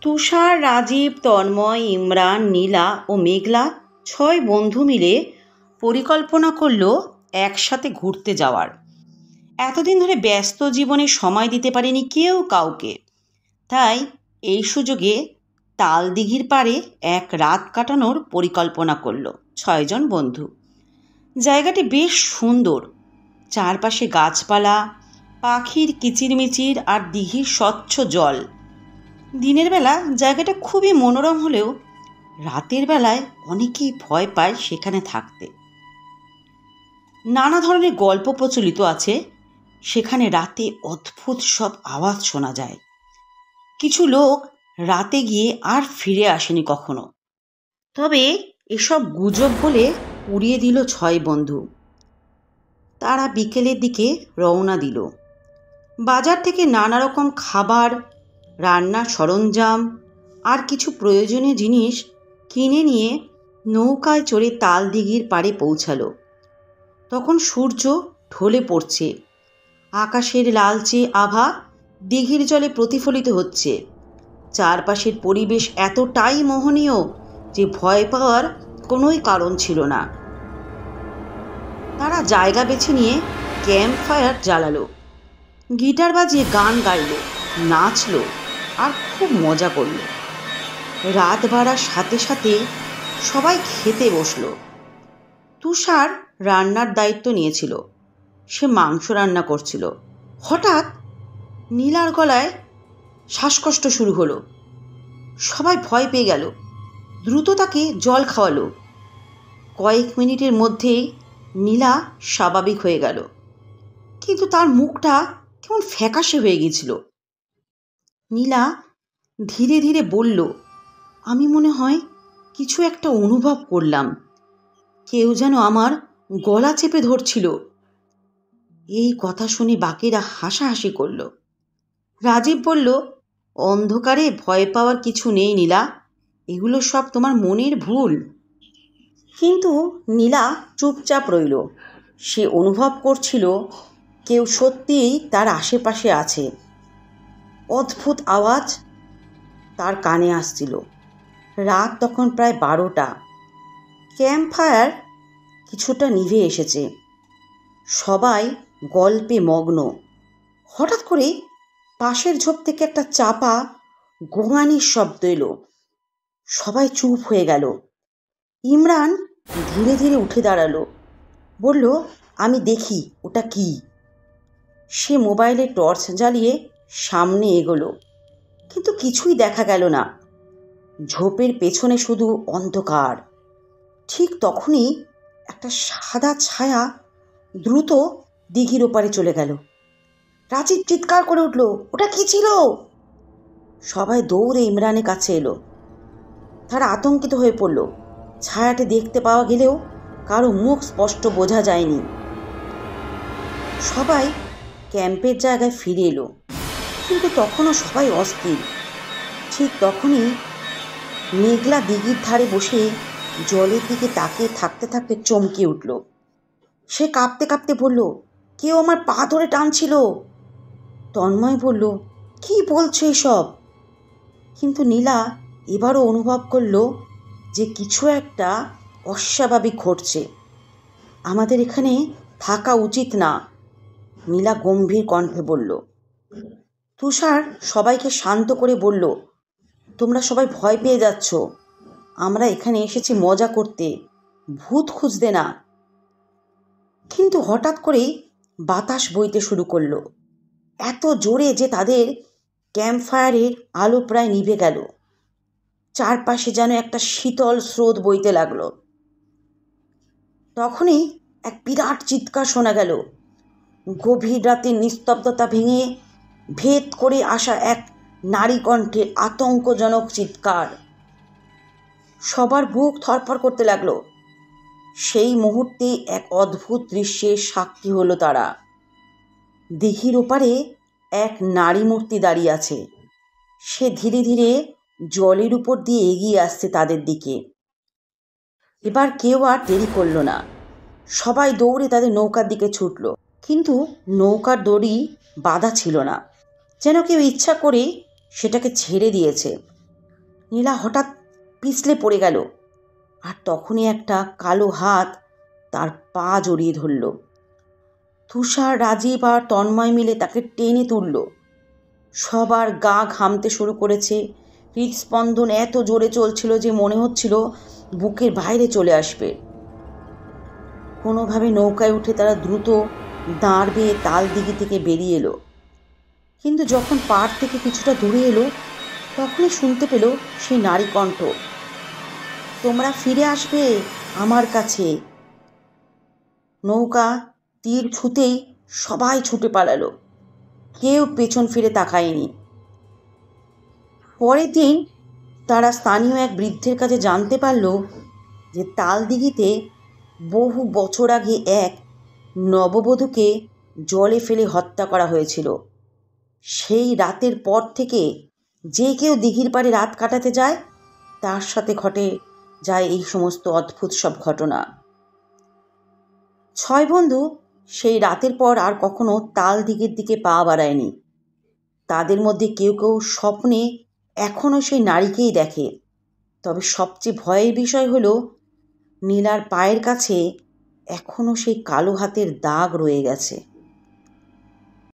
তুষার, রাজীব, তন্ময়, ইমরান, নীলা ও মেঘলা 6 বন্ধু মিলে পরিকল্পনা করল একসাথে ঘুরতে যাওয়ার। এতদিন ধরে ব্যস্ত জীবনে সময় দিতে পারেনি কেউ কাউকে, তাই এই সুযোগে তালদিঘির পাড়ে এক রাত কাটানোর পরিকল্পনা করল 6 জন বন্ধু। জায়গাটি বেশ সুন্দর, চারপাশে গাছপালা, পাখির কিচিরমিচির আর দিঘির স্বচ্ছ জল। দিনের বেলা জায়গাটা খুবই মনোরম হলেও রাতের বেলায় অনেকেই ভয় পায় সেখানে থাকতে। নানা ধরনের গল্প প্রচলিত আছে, সেখানে রাতে অদ্ভুত সব আওয়াজ শোনা যায়। কিছু লোক রাতে গিয়ে আর ফিরে আসেনি কখনো। তবে এসব গুজব বলে উড়িয়ে দিল 6 বন্ধু। তারা বিকেলের দিকে রওনা দিল। বাজার থেকে নানা রকম খাবার, রান্নার সরঞ্জাম আর কিছু প্রয়োজনীয় জিনিস কিনে নিয়ে নৌকায় চড়ে তালদিঘির পাড়ে পৌঁছালো। তখন সূর্য ঢলে পড়ছে, আকাশের লালচে আভা দিঘির জলে প্রতিফলিত হচ্ছে। চারপাশের পরিবেশ এতটাই মোহনীয় যে ভয় পাওয়ার কোনোই কারণ ছিল না। তারা জায়গা বেছে নিয়ে ক্যাম্প ফায়ার জ্বালালো, গিটার বাজিয়ে গান গাইল, নাচলো আর খুব মজা করলো। রাত বাড়ার সাথে সাথে সবাই খেতে বসলো। তুষার রান্নার দায়িত্ব নিয়েছিল, সে মাংস রান্না করছিল। হঠাৎ নীলার গলায় শ্বাসকষ্ট শুরু হলো। সবাই ভয় পেয়ে গেল, দ্রুত তাকে জল খাওয়ালো। কয়েক মিনিটের মধ্যেই নীলা স্বাভাবিক হয়ে গেল, কিন্তু তার মুখটা কেমন ফ্যাকাশে হয়ে গিয়েছিল। নীলা ধীরে ধীরে বলল, আমি মনে হয় কিছু একটা অনুভব করলাম, কেউ যেন আমার গলা চেপে ধরছিল। এই কথা শুনে বাকিরা হাসাহাসি করল। রাজীব বলল, অন্ধকারে ভয় পাওয়ার কিছু নেই নীলা, এগুলো সব তোমার মনের ভুল। কিন্তু নীলা চুপচাপ রইল। সে অনুভব করছিল কেউ সত্যিই তার আশেপাশে আছে। অদ্ভুত আওয়াজ তার কানে আসছিল। রাত তখন প্রায় 12টা। ক্যাম্প ফায়ার কিছুটা নিভে এসেছে, সবাই গল্পে মগ্ন। হঠাৎ করে পাশের ঝোপ থেকে একটা চাপা গোঙানির শব্দ এলো। সবাই চুপ হয়ে গেল। ইমরান ধীরে ধীরে উঠে দাঁড়ালো, বলল, আমি দেখি ওটা কি। সে মোবাইলে টর্চ জ্বালিয়ে সামনে এগোলো, কিন্তু কিছুই দেখা গেল না। ঝোপের পেছনে শুধু অন্ধকার। ঠিক তখনই একটা সাদা ছায়া দ্রুত দিঘির ওপারে চলে গেল। রাজীব চিৎকার করে উঠল, ওটা কি ছিল? সবাই দৌড়ে ইমরানের কাছে এলো। তারা আতঙ্কিত হয়ে পড়ল। ছায়াটি দেখতে পাওয়া গেলেও কারো মুখ স্পষ্ট বোঝা যায়নি। সবাই ক্যাম্পের জায়গায় ফিরে এলো, কিন্তু তখনও সবাই অস্থির। ঠিক তখনই মেঘলা দিঘির ধারে বসে জলের দিকে তাকিয়ে থাকতে থাকতে চমকে উঠল। সে কাঁপতে কাঁপতে বলল, কেউ আমার পা ধরে টানছিল। তন্ময় বলল, কি বলছো এসব? কিন্তু নীলা এবারও অনুভব করল যে কিছু একটা অস্বাভাবিক ঘটছে। আমাদের এখানে থাকা উচিত না, নীলা গম্ভীর কণ্ঠে বলল। তুষার সবাইকে শান্ত করে বলল, তোমরা সবাই ভয় পেয়ে যাচ্ছ, আমরা এখানে এসেছি মজা করতে, ভূত খুঁজতে না। কিন্তু হঠাৎ করেই বাতাস বইতে শুরু করলো, এত জোরে যে তাদের ক্যাম্প ফায়ারের আলো প্রায় নিভে গেল। চারপাশে যেন একটা শীতল স্রোত বইতে লাগলো। তখনই এক বিরাট চিৎকার শোনা গেল। গভীর রাতের নিস্তব্ধতা ভেঙে ভেদ করে আসা এক নারী কণ্ঠের আতঙ্কজনক চিৎকার। সবার বুক থরথর করতে লাগলো। সেই মুহূর্তে এক অদ্ভুত দৃশ্যের সাক্ষী হলো তারা। দিঘির ওপারে এক নারী মূর্তি দাঁড়িয়ে আছে। সে ধীরে ধীরে জলের উপর দিয়ে এগিয়ে আসছে তাদের দিকে। এবার কেউ আর দেরি করলো না, সবাই দৌড়ে তাদের নৌকার দিকে ছুটল। কিন্তু নৌকার দড়ি বাঁধা ছিল না, যেন কেউ ইচ্ছা করে সেটাকে ছেড়ে দিয়েছে। নীলা হঠাৎ পিছলে পড়ে গেল, আর তখনই একটা কালো হাত তার পা জড়িয়ে ধরল। তুষার, রাজীব আর তন্ময় মিলে তাকে টেনে তুলল। সবার গা ঘামতে শুরু করেছে। হৃদস্পন্দন এত জোরে চলছিল যে মনে হচ্ছিল বুকের বাইরে চলে আসবে। কোনোভাবে নৌকায় উঠে তারা দ্রুত দাঁড় বেয়ে তাল দিঘি থেকে বেরিয়ে এলো। কিন্তু যখন পাড় থেকে কিছুটা দূরে এলো, তখনই শুনতে পেল সেই নারী কণ্ঠ, তোমরা ফিরে আসবে আমার কাছে। নৌকা তীর ছুঁতেই সবাই ছুটে পালালো, কেউ পেছন ফিরে তাকায়নি। পরের দিন তারা স্থানীয় এক বৃদ্ধের কাছে জানতে পারল যে তালদিঘিতে বহু বছর আগে এক নববধূকে জলে ফেলে হত্যা করা হয়েছিল। সেই রাতের পর থেকে যে কেউ দিঘির পাড়ে রাত কাটাতে যায়, তার সাথে ঘটে যায় এই সমস্ত অদ্ভুত সব ঘটনা। ছয় বন্ধু সেই রাতের পর আর কখনো তাল দিঘির দিকে পা বাড়ায়নি। তাদের মধ্যে কেউ কেউ স্বপ্নে এখনও সেই নারীকেই দেখে। তবে সবচেয়ে ভয়ের বিষয় হলো নীলার পায়ের কাছে এখনও সেই কালো হাতের দাগ রয়ে গেছে।